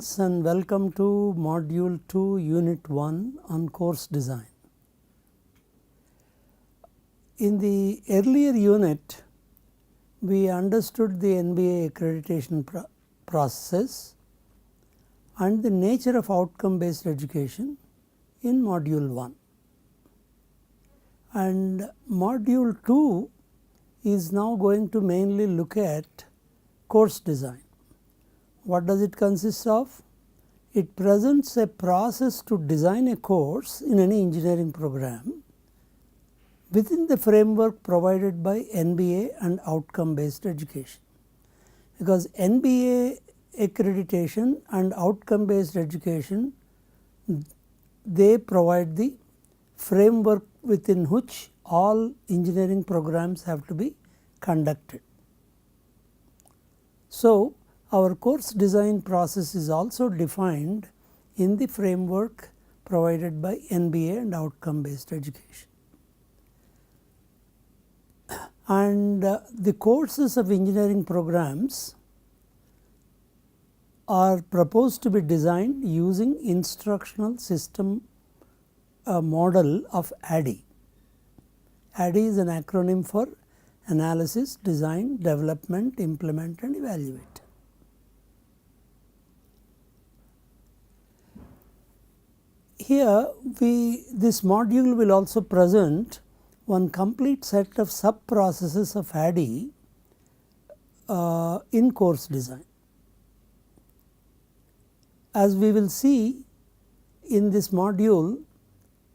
Greetings and welcome to Module 2 Unit 1 on Course Design. In the earlier unit, we understood the NBA accreditation processes and the nature of outcome based education in Module 1. And Module 2 is now going to mainly look at course design. What does it consist of? It presents a process to design a course in any engineering program within the framework provided by NBA and outcome based education. Because NBA accreditation and outcome based education, they provide the framework within which all engineering programs have to be conducted. So, our course design process is also defined in the framework provided by NBA and outcome based education. And the courses of engineering programs are proposed to be designed using instructional system model of ADDIE. ADDIE is an acronym for Analysis, Design, Development, Implement and Evaluate. Here this module will also present one complete set of sub processes of ADDIE in course design. As we will see in this module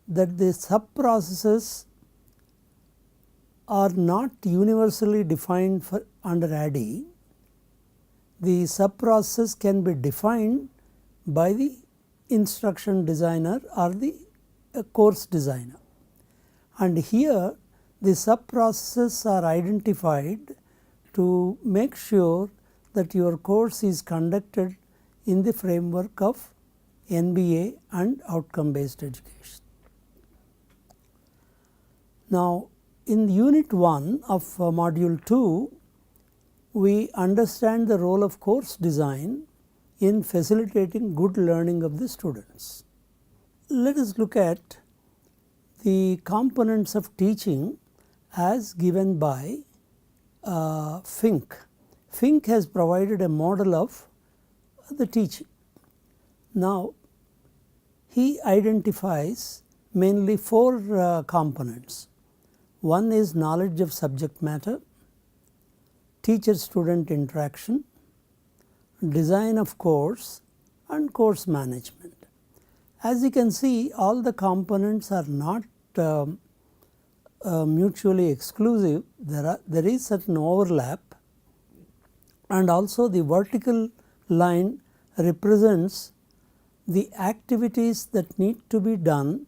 that the sub processes are not universally defined under ADDIE. The sub process can be defined by the instruction designer or the course designer. And here the sub processes are identified to make sure that your course is conducted in the framework of NBA and outcome based education. Now, in Unit 1 of Module 2, we understand the role of course design in facilitating good learning of the students. Let us look at the components of teaching as given by Fink. Fink has provided a model of the teaching. Now, he identifies mainly 4 components. One is knowledge of subject matter, teacher-student interaction, design of course and course management. As you can see, all the components are not mutually exclusive. There is certain overlap, and also the vertical line represents the activities that need to be done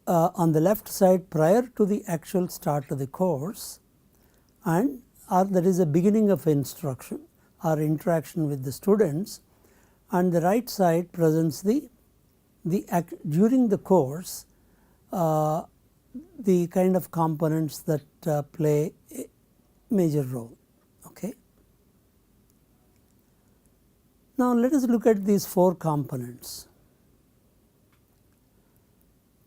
on the left side prior to the actual start of the course, and there is a beginning of instruction or interaction with the students, and the right side presents during the course the kind of components that play a major role. Okay. Now, let us look at these 4 components.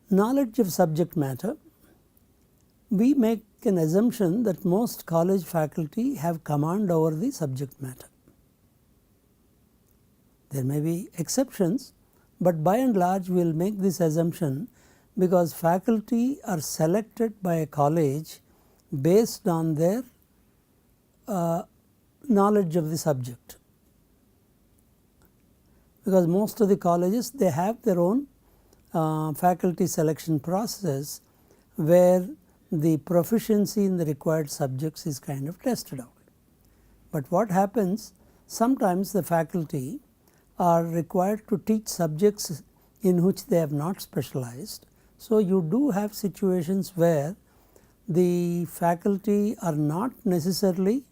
Knowledge of subject matter. We make an assumption that most college faculty have command over the subject matter. There may be exceptions, but by and large we will make this assumption because faculty are selected by a college based on their knowledge of the subject. Because most of the colleges, they have their own faculty selection process where the proficiency in the required subjects is kind of tested out. But what happens, sometimes the faculty are required to teach subjects in which they have not specialized. So, you do have situations where the faculty are not necessarily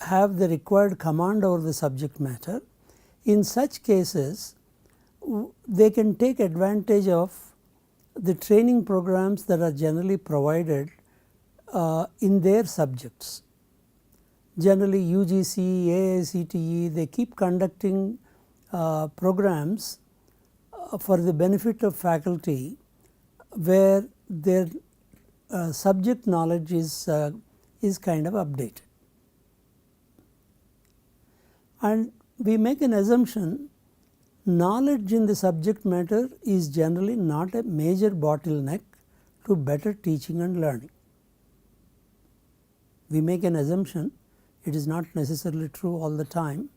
have the required command over the subject matter. In such cases, they can take advantage of the training programs that are generally provided in their subjects. generally UGC, AICTE, they keep conducting programs for the benefit of faculty where their subject knowledge is kind of updated. And we make an assumption knowledge in the subject matter is generally not a major bottleneck to better teaching and learning. We make an assumption, it is not necessarily true all the time.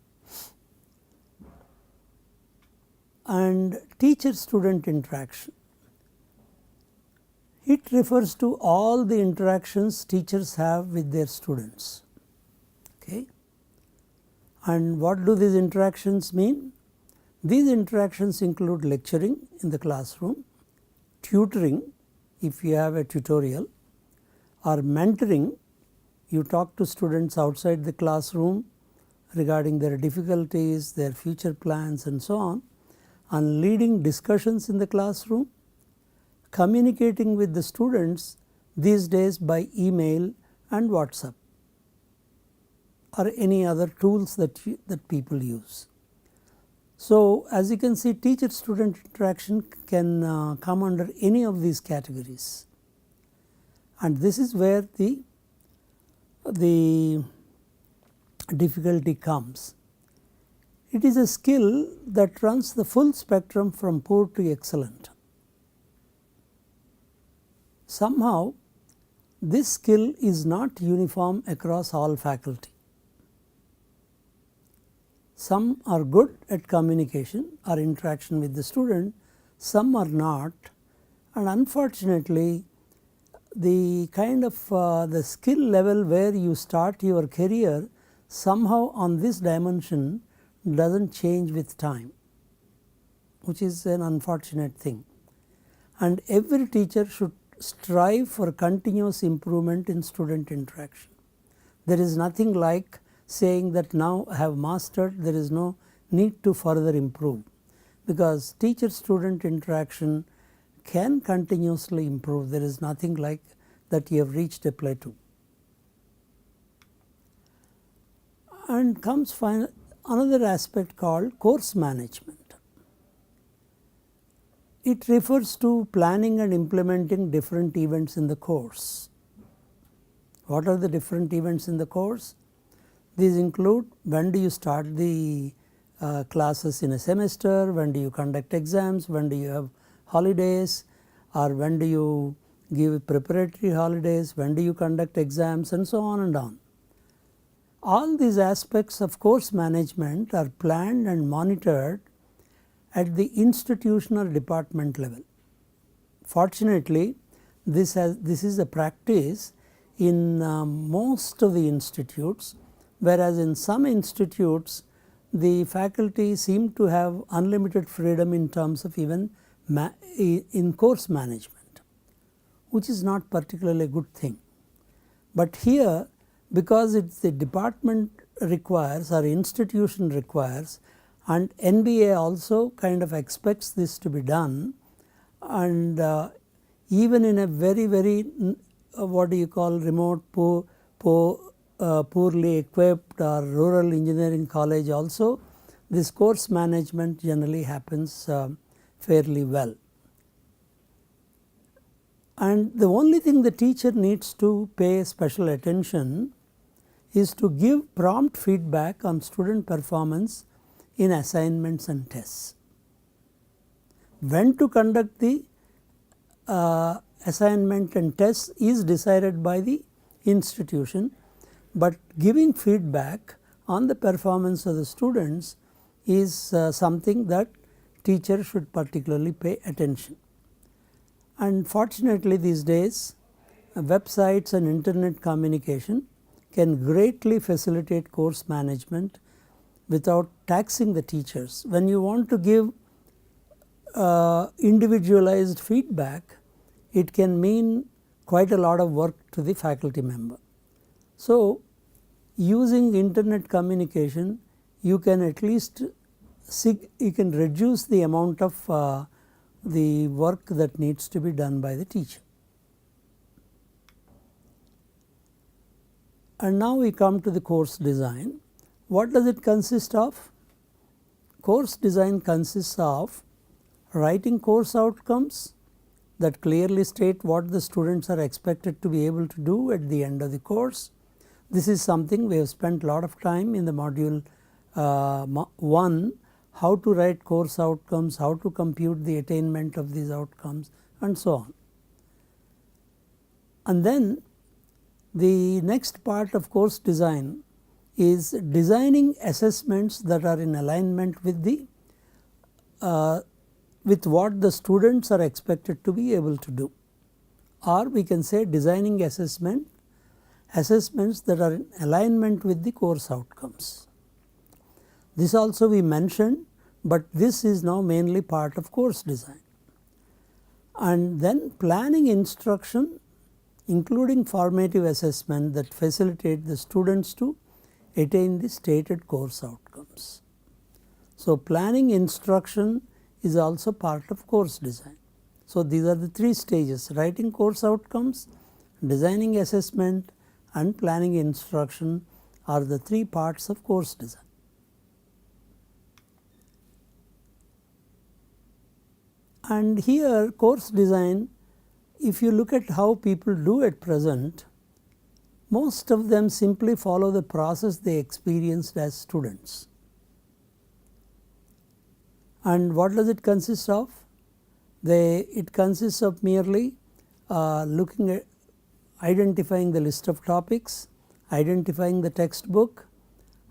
And teacher-student interaction. It refers to all the interactions teachers have with their students. Okay. And what do these interactions mean? These interactions include lecturing in the classroom, tutoring if you have a tutorial, or mentoring. You talk to students outside the classroom regarding their difficulties, their future plans and so on, and leading discussions in the classroom, communicating with the students these days by email and WhatsApp or any other tools that people use. So, as you can see, teacher-student interaction can come under any of these categories, and this is where the difficulty comes. It is a skill that runs the full spectrum from poor to excellent. Somehow, this skill is not uniform across all faculty. Some are good at communication or interaction with the student, some are not, and unfortunately the kind of the skill level where you start your career somehow on this dimension does not change with time, which is an unfortunate thing. And every teacher should strive for continuous improvement in student interaction. There is nothing like saying that now I have mastered, there is no need to further improve, because teacher-student interaction can continuously improve. There is nothing like that you have reached a plateau. And comes another aspect called course management. It refers to planning and implementing different events in the course. What are the different events in the course? These include when do you start the classes in a semester, when do you conduct exams, when do you have holidays, or when do you give preparatory holidays, when do you conduct exams, and so on and on. All these aspects of course management are planned and monitored at the institutional department level. Fortunately, this is a practice in most of the institutes, whereas in some institutes the faculty seem to have unlimited freedom in terms of even in course management, which is not particularly a good thing. But here, because it's the department requires or institution requires, and NBA also kind of expects this to be done, and even in a very what do you call remote poorly equipped or rural engineering college also, this course management generally happens fairly well. And the only thing the teacher needs to pay special attention is to give prompt feedback on student performance in assignments and tests. When to conduct the assignment and tests is decided by the institution, but giving feedback on the performance of the students is something that teachers should particularly pay attention. And fortunately these days websites and internet communication can greatly facilitate course management without taxing the teachers. When you want to give individualized feedback, it can mean quite a lot of work to the faculty member. So, using internet communication, you can at least you can reduce the amount of the work that needs to be done by the teacher. And now we come to the course design. What does it consist of? Course design consists of writing course outcomes that clearly state what the students are expected to be able to do at the end of the course. This is something we have spent a lot of time in the module 1, how to write course outcomes, how to compute the attainment of these outcomes, and so on. And then the next part of course design is designing assessments that are in alignment with the with what the students are expected to be able to do, or we can say designing assessments that are in alignment with the course outcomes. This also we mentioned, but this is now mainly part of course design. And then planning instruction, including formative assessment that facilitate the students to attain the stated course outcomes. So, planning instruction is also part of course design. So, these are the 3 stages: writing course outcomes, designing assessment, and planning instruction are the 3 parts of course design. And here course design, if you look at how people do at present, most of them simply follow the process they experienced as students. And what does it consist of? It consists of merely looking at identifying the list of topics, identifying the textbook,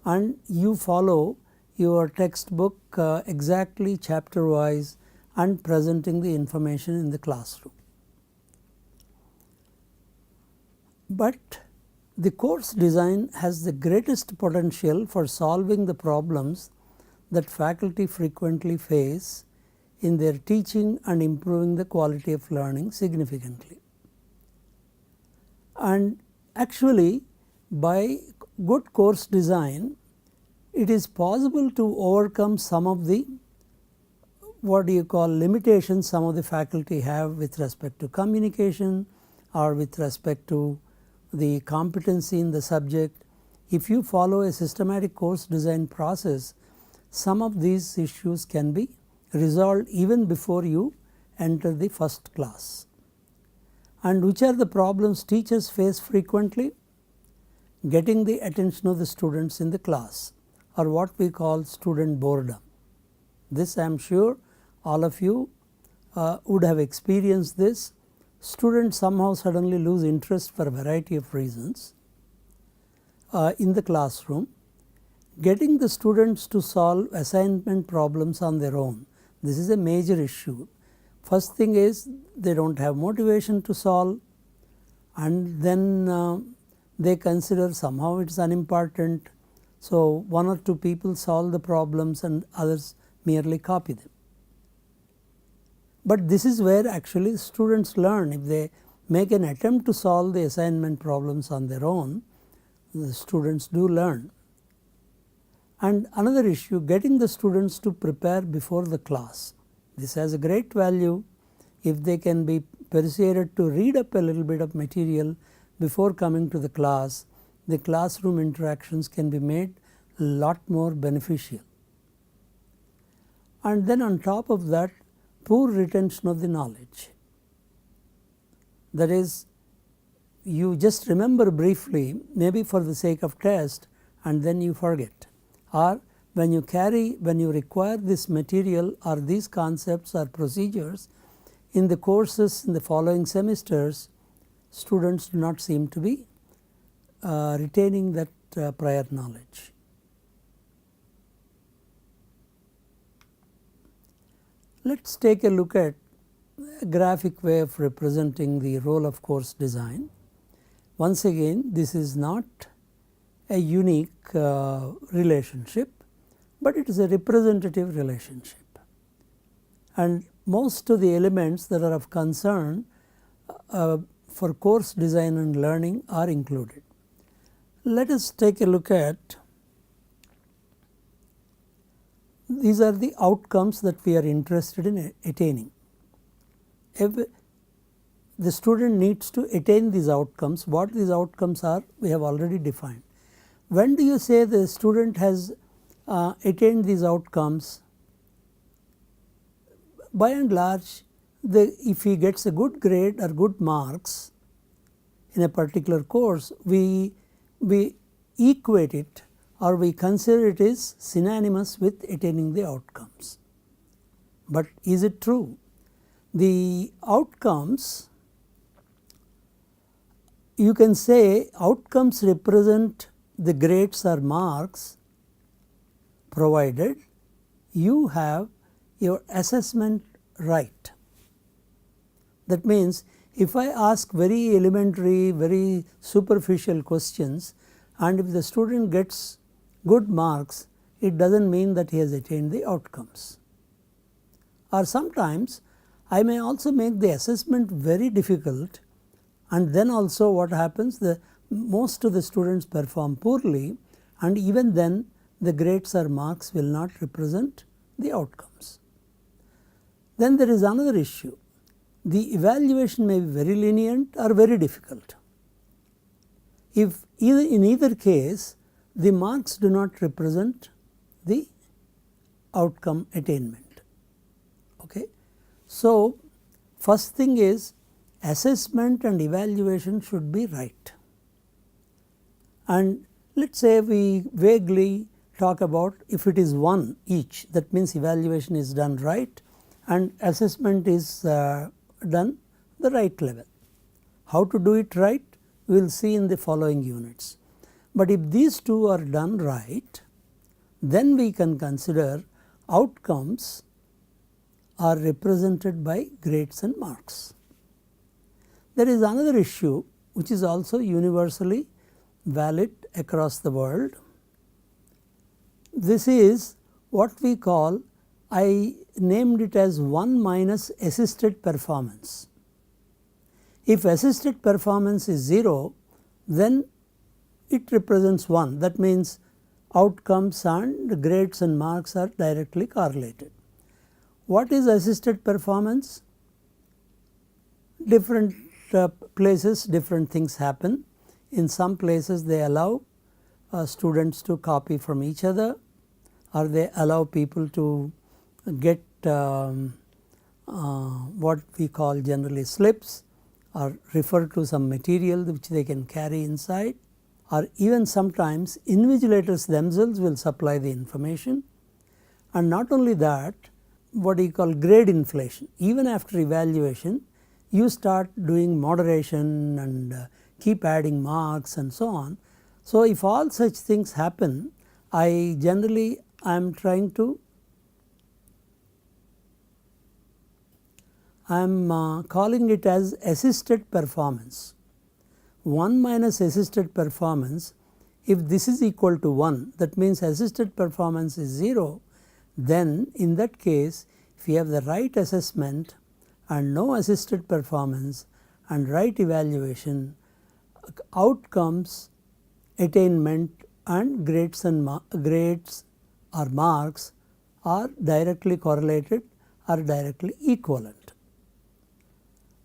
and you follow your textbook exactly chapter wise and presenting the information in the classroom. But the course design has the greatest potential for solving the problems that faculty frequently face in their teaching and improving the quality of learning significantly. And actually, by good course design, it is possible to overcome some of the limitations some of the faculty have with respect to communication or with respect to the competency in the subject. If you follow a systematic course design process, some of these issues can be resolved even before you enter the first class. And which are the problems teachers face frequently? Getting the attention of the students in the class, or what we call student boredom. This I am sure all of you would have experienced this. Students somehow suddenly lose interest for a variety of reasons in the classroom. Getting the students to solve assignment problems on their own, this is a major issue. First thing is they do not have motivation to solve, and then they consider somehow it is unimportant. So, 1 or 2 people solve the problems and others merely copy them. But this is where actually students learn. If they make an attempt to solve the assignment problems on their own, the students do learn. And another issue, getting the students to prepare before the class. This has a great value if they can be persuaded to read up a little bit of material before coming to the class. The classroom interactions can be made a lot more beneficial. And then on top of that, poor retention of the knowledge. That is, you just remember briefly, maybe for the sake of test, and then you forget. Or when you require this material or these concepts or procedures in the courses in the following semesters, students do not seem to be retaining that prior knowledge. Let us take a look at a graphic way of representing the role of course design. Once again, this is not a unique relationship, but it is a representative relationship, and most of the elements that are of concern for course design and learning are included. Let us take a look at these are the outcomes that we are interested in attaining. the student needs to attain these outcomes. What these outcomes are, we have already defined. When do you say the student has attained these outcomes? By and large, if he gets a good grade or good marks in a particular course, we equate it, or we consider it is synonymous with attaining the outcomes. But is it true? The outcomes, you can say outcomes represent the grades or marks provided you have your assessment right. That means, if I ask very elementary, very superficial questions, and if the student gets good marks, it does not mean that he has attained the outcomes. Or sometimes I may also make the assessment very difficult, and then also what happens, most of the students perform poorly, and even then the grades or marks will not represent the outcomes. Then there is another issue. The evaluation may be very lenient or very difficult. If in either case the marks do not represent the outcome attainment. Okay. So, first thing is assessment and evaluation should be right. And let us say we vaguely talk about if it is 1 each, that means evaluation is done right and assessment is done the right level. How to do it right, we will see in the following units. But if these two are done right, then we can consider outcomes are represented by grades and marks. There is another issue which is also universally valid across the world. This is what we call, I named it as 1 minus assisted performance. If assisted performance is 0, then it represents 1. That means outcomes and grades and marks are directly correlated. What is assisted performance? Different places different things happen. In some places they allow students to copy from each other, or they allow people to get what we call generally slips, or refer to some material which they can carry inside, or even sometimes invigilators themselves will supply the information. And not only that, what you call grade inflation, even after evaluation you start doing moderation and keep adding marks and so on. So, if all such things happen, I generally am trying to calling it as assisted performance. 1 minus assisted performance, if this is equal to 1, that means assisted performance is 0, then in that case if you have the right assessment and no assisted performance and right evaluation, outcomes, attainment and grades or marks are directly correlated or directly equivalent.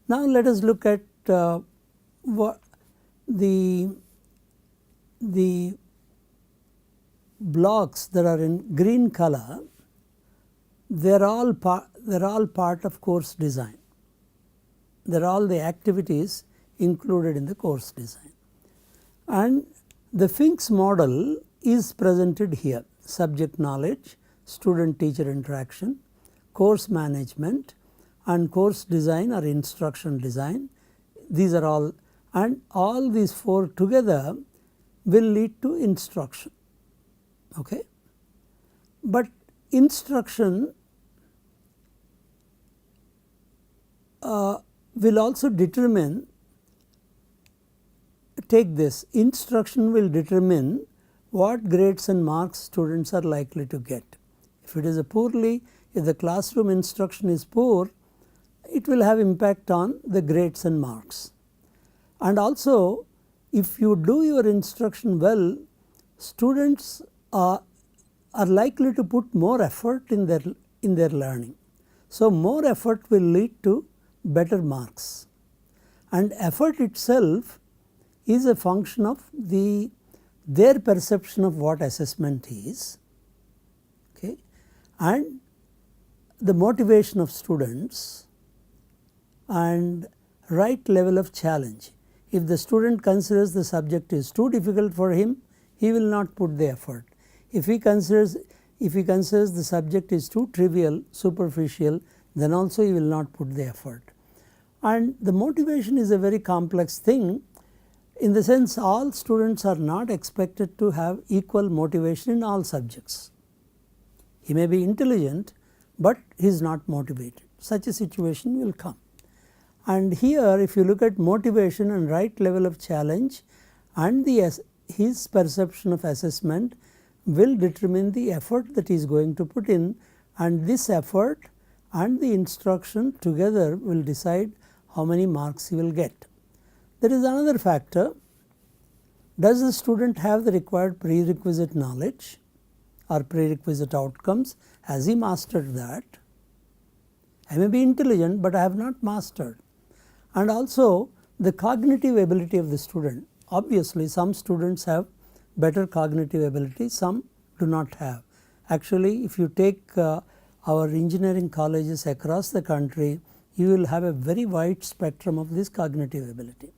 Now, let us look at what the blocks that are in green color. They are all part of course design. They are all the activities included in the course design. And the Fink's model is presented here: subject knowledge, student teacher interaction, course management and course design or instruction design. These are all, and all these 4 together will lead to instruction. Okay? But instruction will also determine, take this, instruction will determine what grades and marks students are likely to get. If it is if the classroom instruction is poor, it will have impact on the grades and marks. And also, if you do your instruction well, students are likely to put more effort in their learning. So, more effort will lead to better marks. and effort itself is a function of their perception of what assessment is, okay, and the motivation of students and right level of challenge. If the student considers the subject is too difficult for him, he will not put the effort. If he considers the subject is too trivial, superficial, then also he will not put the effort. And the motivation is a very complex thing, in the sense all students are not expected to have equal motivation in all subjects. He may be intelligent, but he is not motivated. Such a situation will come. And here if you look at motivation and right level of challenge and his perception of assessment will determine the effort that he is going to put in, and this effort and the instruction together will decide how many marks he will get. There is another factor. Does the student have the required prerequisite knowledge or prerequisite outcomes? Has he mastered that? I may be intelligent, but I have not mastered. And also the cognitive ability of the student. Obviously some students have better cognitive ability, some do not have. Actually if you take our engineering colleges across the country, you will have a very wide spectrum of this cognitive ability.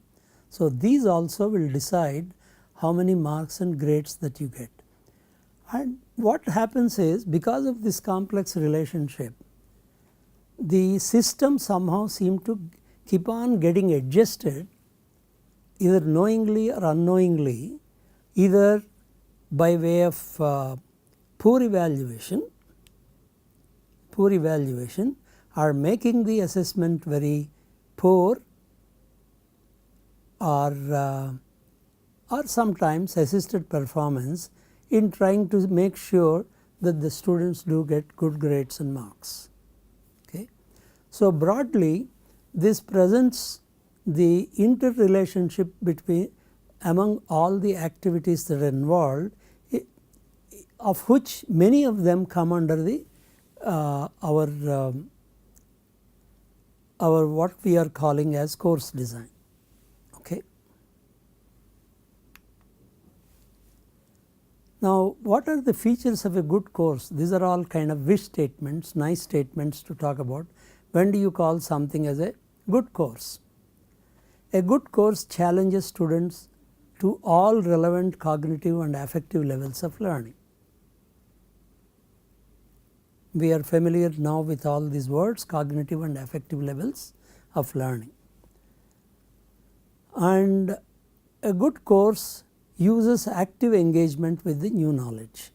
So these also will decide how many marks and grades that you get. And what happens is, because of this complex relationship, the system somehow seems to keep on getting adjusted, either knowingly or unknowingly, either by way of poor evaluation or making the assessment very poor, or sometimes assisted performance in trying to make sure that the students do get good grades and marks. Okay. So broadly this presents the interrelationship among all the activities that are involved, of which many of them come under the our what we are calling as course design. Okay. Now what are the features of a good course? These are all kind of wish statements, nice statements to talk about. When do you call something as a good course? A good course challenges students to all relevant cognitive and affective levels of learning. We are familiar now with all these words, cognitive and affective levels of learning. And a good course uses active engagement with the new knowledge.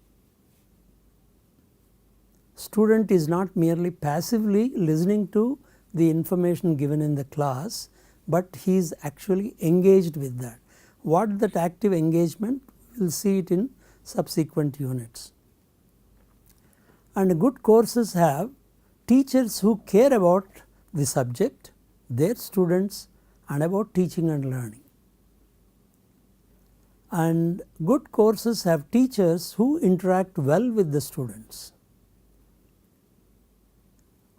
Student is not merely passively listening to the information given in the class, but he is actually engaged with that. What that active engagement, we will see it in subsequent units. And good courses have teachers who care about the subject, their students, and about teaching and learning. And good courses have teachers who interact well with the students,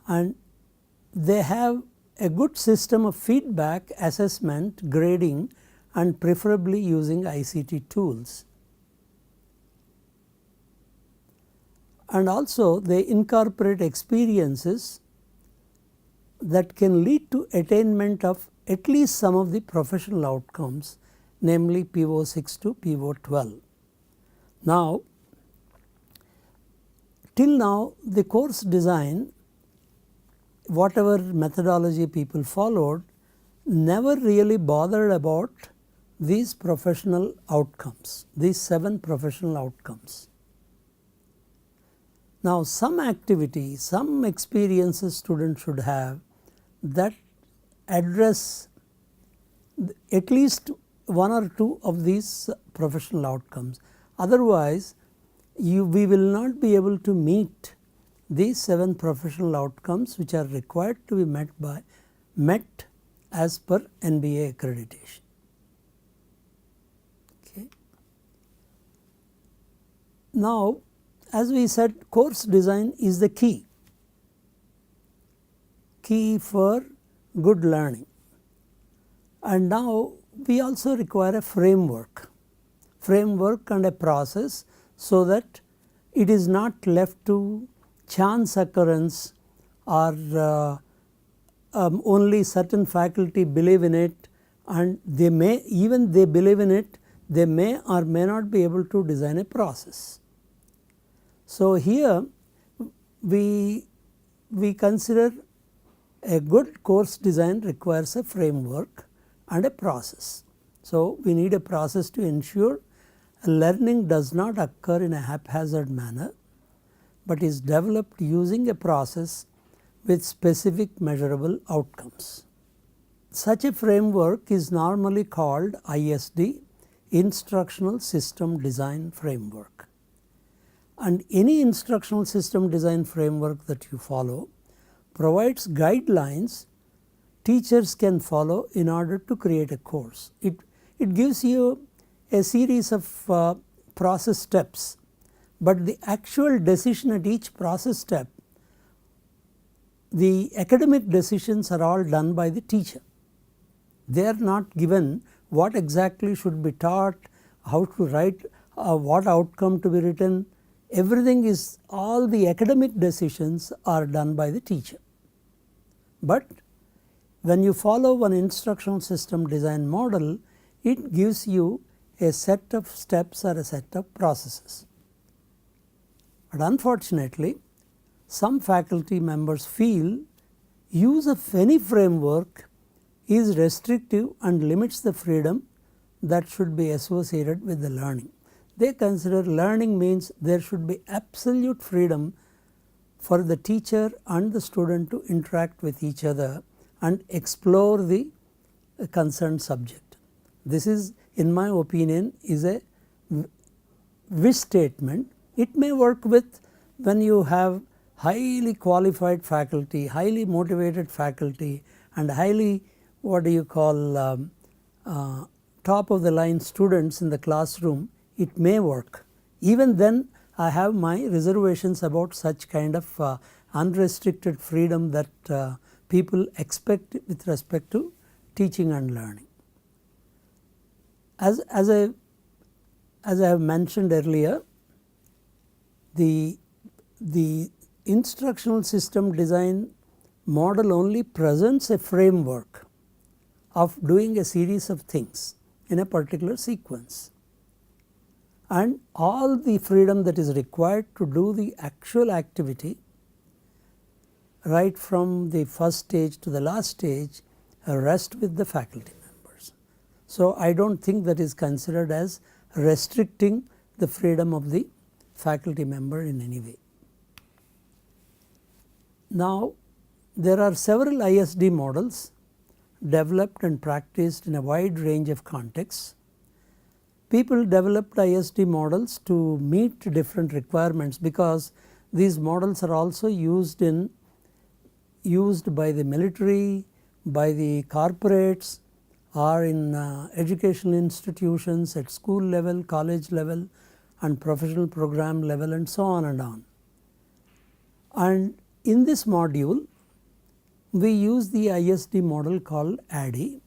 and they have a good system of feedback, assessment, grading, and preferably using ICT tools. And also they incorporate experiences that can lead to attainment of at least some of the professional outcomes, namely PO6 to PO12. Now, till now the course design, whatever methodology people followed, never really bothered about these professional outcomes, these 7 professional outcomes. Now some activities, some experiences students should have that address at least 1 or 2 of these professional outcomes. Otherwise we will not be able to meet these 7 professional outcomes which are required to be met as per NBA accreditation. Okay. Now as we said, course design is the key for good learning. And now we also require a framework and a process, so that it is not left to chance occurrence or only certain faculty believe in it, and they may, even they believe in it, they may or may not be able to design a process. So here we consider a good course design requires a framework and a process. So we need a process to ensure learning does not occur in a haphazard manner, but is developed using a process with specific measurable outcomes. Such a framework is normally called ISD, Instructional System Design Framework. And any instructional system design framework that you follow provides guidelines teachers can follow in order to create a course. It gives you a series of process steps, but the actual decision at each process step, the academic decisions are all done by the teacher. They are not given what exactly should be taught, how to write, what outcome to be written. Everything is, all the academic decisions are done by the teacher. But when you follow one instructional system design model, it gives you a set of steps or a set of processes. But unfortunately, some faculty members feel use of any framework is restrictive and limits the freedom that should be associated with the learning. They consider learning means there should be absolute freedom for the teacher and the student to interact with each other and explore the concerned subject. This is, in my opinion, is a wish statement. It may work with when you have highly qualified faculty, highly motivated faculty, and highly top of the line students in the classroom. It may work. Even then, I have my reservations about such kind of unrestricted freedom that people expect with respect to teaching and learning. As I have mentioned earlier, the instructional system design model only presents a framework of doing a series of things in a particular sequence, and all the freedom that is required to do the actual activity right from the first stage to the last stage rest with the faculty members. So I don't think that is considered as restricting the freedom of the faculty member in any way. Now there are several ISD models developed and practiced in a wide range of contexts. People developed ISD models to meet different requirements, because these models are also used by the military, by the corporates, or in educational institutions at school level, college level, and professional program level, and so on and on. And in this module, we use the ISD model called ADDIE,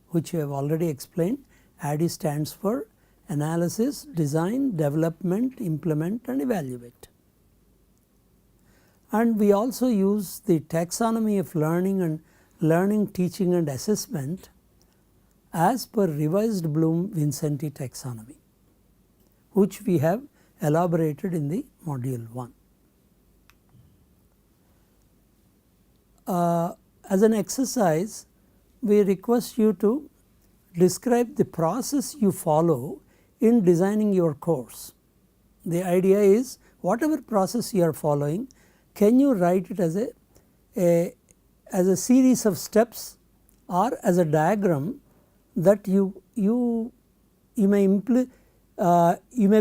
which I have already explained. ADDIE stands for Analysis, Design, Development, Implement, and Evaluate. And we also use the taxonomy of learning and learning, teaching, and assessment as per revised Bloom-Vincenti taxonomy, which we have elaborated in the module 1. As an exercise, we request you to describe the process you follow in designing your course. The idea is, whatever process you are following, can you write it as a series of steps or as a diagram that you may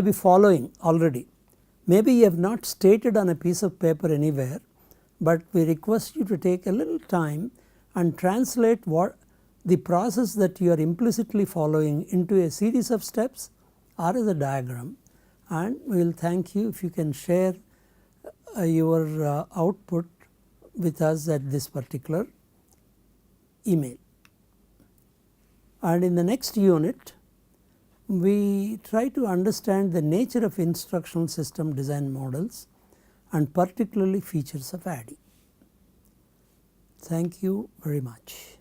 be following already. Maybe you have not stated on a piece of paper anywhere, but we request you to take a little time and translate what the process that you are implicitly following into a series of steps or as a diagram, and we will thank you if you can share your output with us at this particular email. and in the next unit we try to understand the nature of instructional system design models and particularly features of ADDIE. Thank you very much.